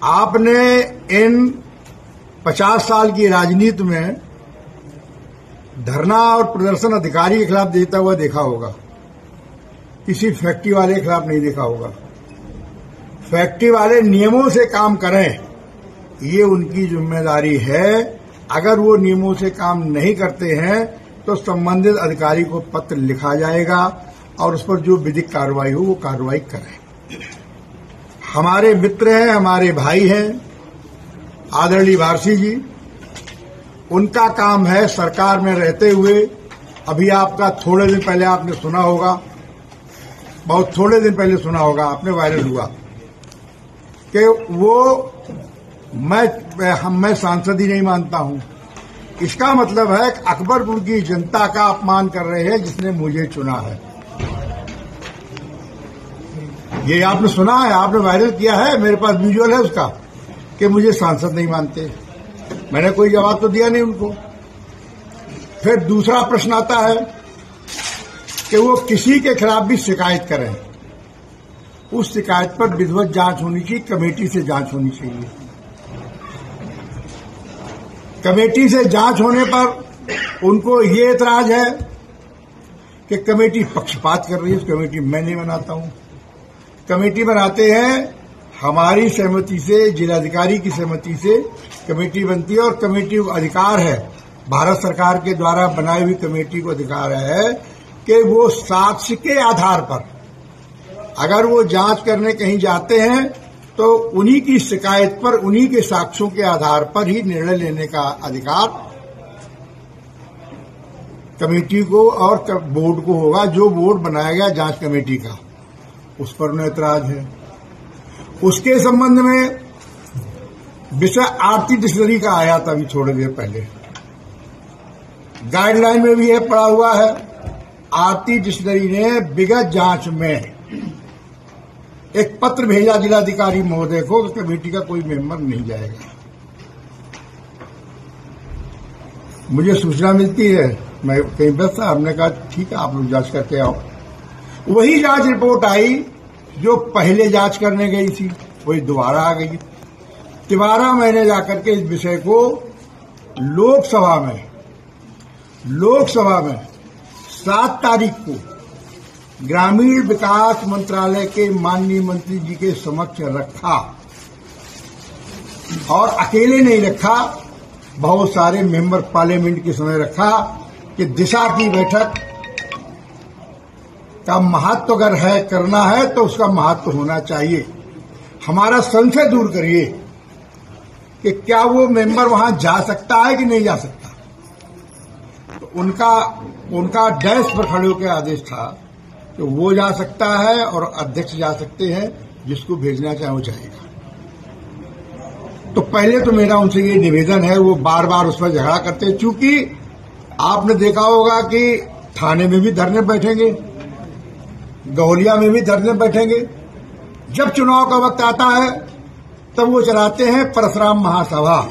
आपने इन 50 साल की राजनीति में धरना और प्रदर्शन अधिकारी के खिलाफ देता हुआ देखा होगा, किसी फैक्ट्री वाले के खिलाफ नहीं देखा होगा। फैक्ट्री वाले नियमों से काम करें, ये उनकी जिम्मेदारी है। अगर वो नियमों से काम नहीं करते हैं तो संबंधित अधिकारी को पत्र लिखा जाएगा और उस पर जो विधिक कार्रवाई हो वो कार्रवाई करें। हमारे मित्र हैं, हमारे भाई हैं आदरणीय वारसी जी, उनका काम है सरकार में रहते हुए, अभी आपका थोड़े दिन पहले आपने सुना होगा, बहुत थोड़े दिन पहले सुना होगा आपने, वायरल हुआ कि वो मैं सांसद ही नहीं मानता हूं। इसका मतलब है कि अकबरपुर की जनता का अपमान कर रहे हैं जिसने मुझे चुना है। ये आपने सुना है, आपने वायरल किया है, मेरे पास विजुअल है उसका, कि मुझे सांसद नहीं मानते। मैंने कोई जवाब तो दिया नहीं उनको। फिर दूसरा प्रश्न आता है कि वो किसी के खिलाफ भी शिकायत करें, उस शिकायत पर विधिवत जांच होनी चाहिए, कमेटी से जांच होनी चाहिए। कमेटी से जांच होने पर उनको ये एतराज है कि कमेटी पक्षपात कर रही है। उस कमेटी मैं नहीं बनाता हूं, कमेटी बनाते हैं हमारी सहमति से, जिलाधिकारी की सहमति से कमेटी बनती है। और कमेटी को अधिकार है, भारत सरकार के द्वारा बनाई हुई कमेटी को अधिकार है कि वो साक्ष्य के आधार पर, अगर वो जांच करने कहीं जाते हैं तो उन्हीं की शिकायत पर, उन्हीं के साक्ष्यों के आधार पर ही निर्णय लेने का अधिकार कमेटी को और बोर्ड को होगा। जो बोर्ड बनाया गया जांच कमेटी का, उस पर उन्हें ऐतराज है। उसके संबंध में विषय आरती डिक्शनरी का आया था अभी थोड़ी देर पहले, गाइडलाइन में भी यह पड़ा हुआ है। आरती डिक्शनरी ने विगत जांच में एक पत्र भेजा जिलाधिकारी महोदय को, उस कमेटी का कोई मेंबर नहीं जाएगा। मुझे सूचना मिलती है, मैं कहीं व्यस्त था, हमने कहा ठीक है आप लोग जांच करके आओ। वही जांच रिपोर्ट आई जो पहले जांच करने गई थी, वही दोबारा आ गई। दोबारा मैंने जाकर के इस विषय को लोकसभा में 7 तारीख को ग्रामीण विकास मंत्रालय के माननीय मंत्री जी के समक्ष रखा, और अकेले नहीं रखा, बहुत सारे मेंबर पार्लियामेंट के समय रखा कि दिशा की बैठक का महत्व अगर है, करना है तो उसका महत्व होना चाहिए। हमारा संशय दूर करिए कि क्या वो मेंबर वहां जा सकता है कि नहीं जा सकता। तो उनका डेस्क पर खड़े होकर आदेश था कि वो जा सकता है और अध्यक्ष जा सकते हैं, जिसको भेजना चाहे वो जाएगा। तो पहले तो मेरा उनसे ये निवेदन है, वो बार बार उस पर झगड़ा करते हैं। चूंकि आपने देखा होगा कि थाने में भी धरने बैठेंगे, गौलिया में भी धरने बैठेंगे। जब चुनाव का वक्त आता है तब वो चलाते हैं परशुराम महासभा,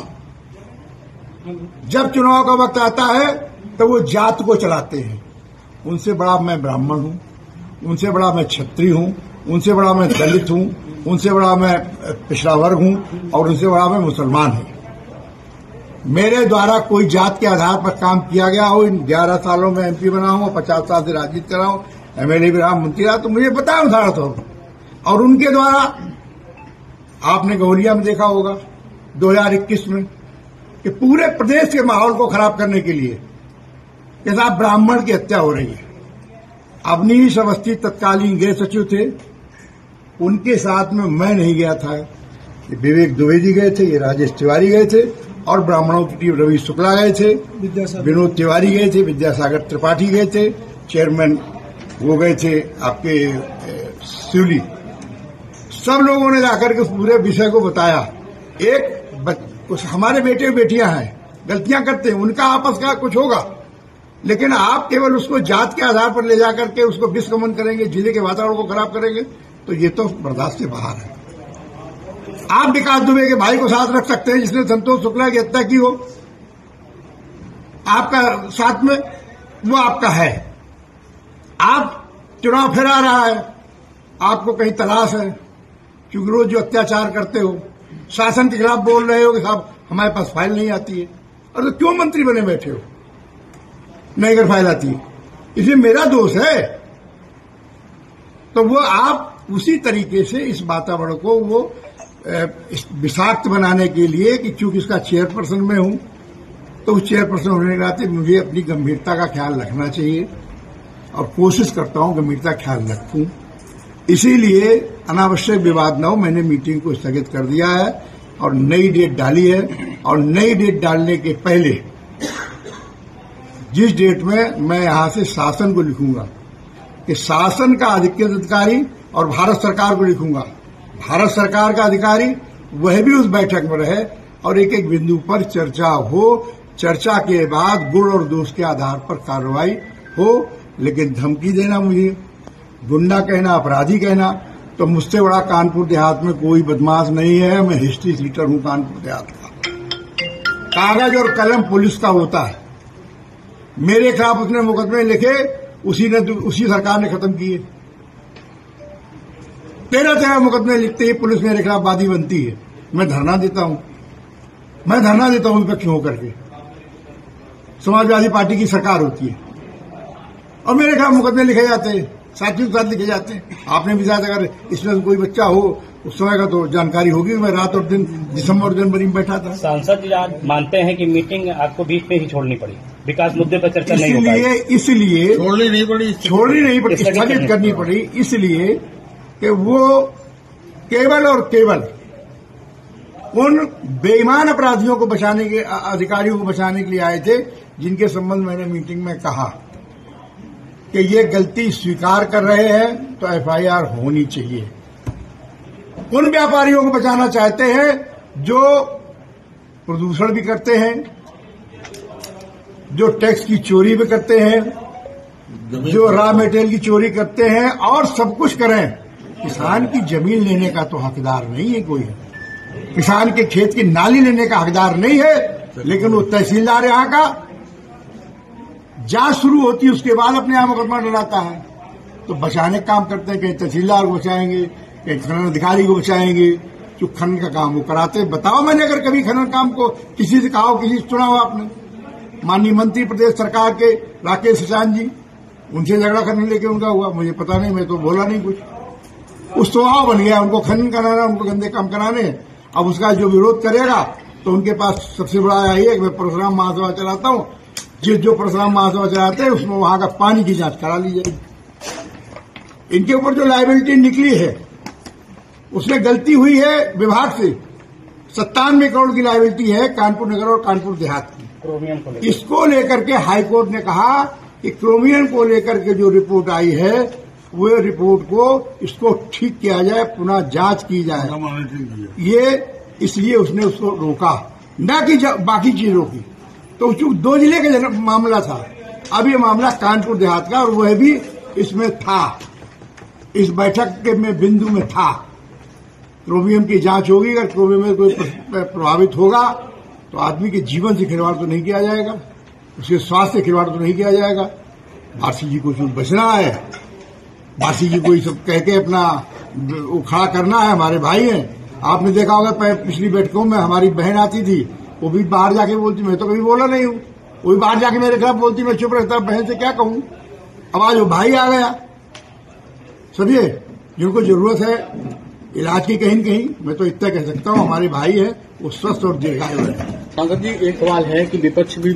जब चुनाव का वक्त आता है तब वो जात को चलाते हैं। उनसे बड़ा मैं ब्राह्मण हूं, उनसे बड़ा मैं क्षत्रिय हूं, उनसे बड़ा मैं दलित हूं, उनसे बड़ा मैं पिछड़ा वर्ग हूं, और उनसे बड़ा मैं मुसलमान हूं। मेरे द्वारा कोई जात के आधार पर काम किया गया हो, इन 11 सालों में एमपी बना हूं, 50 साल से राजनीति कर रहा हूं, एमएलए भी रहा, मंत्री रहा, तो मुझे पता है उदाहरण तो। और उनके द्वारा आपने गौलिया में देखा होगा 2021 में कि पूरे प्रदेश के माहौल को खराब करने के लिए के साथ ब्राह्मण की हत्या हो रही है। अवनीश अवस्थी तत्कालीन गृह सचिव थे, उनके साथ में मैं नहीं गया था, विवेक द्विवेदी गए थे, ये राजेश तिवारी गए थे, और ब्राह्मणों की टीम रवि शुक्ला गए थे, विनोद तिवारी गए थे, विद्यासागर त्रिपाठी गए थे, चेयरमैन वो गए थे आपके शिवली। सब लोगों ने जाकर के उस पूरे विषय को बताया। कुछ हमारे बेटे बेटियां हैं, गलतियां करते हैं, उनका आपस का कुछ होगा, लेकिन आप केवल उसको जात के आधार पर ले जाकर के उसको विस्कमन करेंगे, जिले के वातावरण को खराब करेंगे, तो ये तो बर्दाश्त से बाहर है। आप विकास दुबे के भाई को साथ रख सकते हैं जिसने संतोष शुक्ला की हत्या की हो, आपका साथ में वो आपका है। आप चुनाव फिर आ रहा है, आपको कहीं तलाश है, क्योंकि रोज जो अत्याचार करते हो, शासन के खिलाफ बोल रहे हो कि साहब हमारे पास फाइल नहीं आती है। और तो क्यों मंत्री बने बैठे हो नहीं अगर फाइल आती है? इसमें मेरा दोष है। तो वो आप उसी तरीके से इस वातावरण को वो विषाक्त बनाने के लिए कि चूंकि इसका चेयरपर्सन मैं हूं तो उस चेयरपर्सन होने के नाते मुझे अपनी गंभीरता का ख्याल रखना चाहिए और कोशिश करता हूं गंभीरता ख्याल रखूं। इसीलिए अनावश्यक विवाद न हो, मैंने मीटिंग को स्थगित कर दिया है और नई डेट डाली है। और नई डेट डालने के पहले जिस डेट में मैं यहां से शासन को लिखूंगा कि शासन का अधिकृत अधिकारी और भारत सरकार को लिखूंगा, भारत सरकार का अधिकारी वह भी उस बैठक में रहे और एक एक बिंदु पर चर्चा हो, चर्चा के बाद गुण और दोष के आधार पर कार्रवाई हो। लेकिन धमकी देना, मुझे गुंडा कहना, अपराधी कहना, तो मुझसे बड़ा कानपुर देहात में कोई बदमाश नहीं है। मैं हिस्ट्री शीटर हूं कानपुर देहात का। कागज और कलम पुलिस का होता है। मेरे खिलाफ उसने मुकदमे लिखे, उसी सरकार ने खत्म किए। 13 मुकदमे लिखते ही पुलिस मेरे खिलाफ वादी बनती है। मैं धरना देता हूं विपक्ष होकर के। समाजवादी पार्टी की सरकार होती है और मेरे खिलाफ मुकदमे लिखे जाते हैं, साथियों के साथ लिखे जाते हैं। आपने भी शायद अगर इसमें कोई बच्चा हो उस समय का तो जानकारी होगी। मैं रात और दिन दिसंबर और जनवरी में बैठा था। सांसद जी आज मानते हैं कि मीटिंग आपको बीच में ही छोड़नी पड़ी, विकास मुद्दे पर चर्चा नहीं हो पाई, इसलिए छोड़नी नहीं पड़ी, स्थगित करनी पड़ी, इसलिए कि वो केवल और केवल उन बेईमान अपराधियों को बचाने के, अधिकारियों को बचाने के लिए आए थे जिनके संबंध मैंने मीटिंग में कहा कि ये गलती स्वीकार कर रहे हैं तो एफआईआर होनी चाहिए। उन व्यापारियों को बचाना चाहते हैं जो प्रदूषण भी करते हैं, जो टैक्स की चोरी भी करते हैं, जो रॉ मटेरियल की चोरी करते हैं और सब कुछ करें। किसान की जमीन लेने का तो हकदार नहीं है कोई, किसान के खेत की नाली लेने का हकदार नहीं है, लेकिन वो तहसीलदार यहां का जांच शुरू होती है उसके बाद अपने यहां मुकदमा डलाता है। तो बचाने का काम करते हैं, कहीं तहसीलदार को बचाएंगे, कहीं खनन अधिकारी को बचाएंगे, जो खनन का काम वो कराते। बताओ मैंने अगर कभी खनन काम को किसी से कहा हो, किसी से सुना हो आपने? माननीय मंत्री प्रदेश सरकार के राकेश सिचान जी, उनसे झगड़ा करने लेके उनका हुआ, मुझे पता नहीं, मैं तो बोला नहीं कुछ। उस स्वभाव बन गया उनको खनन कराना, उनको गंदे काम कराने। अब उसका जो विरोध करेगा तो उनके पास सबसे बड़ा यही है कि मैं परशुराम महासभा चलाता हूं, जो परशुराम महासभा चलाते हैं उसमें वहां का पानी की जांच करा ली जाएगी। इनके ऊपर जो लायबिलिटी निकली है उसमें गलती हुई है विभाग से। 97 करोड़ की लायबिलिटी है कानपुर नगर और कानपुर देहात की। इसको लेकर के हाईकोर्ट ने कहा कि क्रोमियम को लेकर के जो रिपोर्ट आई है वो रिपोर्ट को इसको ठीक किया जाए, पुनः जांच की जाए। ये इसलिए उसने उसको रोका, न कि बाकी चीजों की। तो चूंकि 2 जिले का मामला था, अब ये मामला कानपुर देहात का, और वह भी इसमें था, इस बैठक के में बिंदु में था। क्रोमियम की जांच होगी, अगर क्रोमियम में कोई प्रभावित होगा तो आदमी के जीवन से खिलवाड़ तो नहीं किया जाएगा, उसके स्वास्थ्य से खिलवाड़ तो नहीं किया जाएगा। भारती जी को चूंकि बचना है, भारती जी को ये सब कह के अपना खड़ा करना है, हमारे भाई हैं। आपने देखा होगा पिछली बैठकों में हमारी बहन आती थी, वो भी बाहर जाके बोलती, मैं तो कभी बोला नहीं हूं, वो भी बाहर जाके मेरे खिलाफ बोलती, मैं चुप रहता, बहन से क्या कहूं। अब आज वो भाई आ गया, समझे, जिनको जरूरत है इलाज की कहीं न कहीं, मैं तो इतना कह सकता हूं हमारे भाई है वो स्वस्थ और दीर्घायु है। सांसद जी एक सवाल है कि विपक्ष भी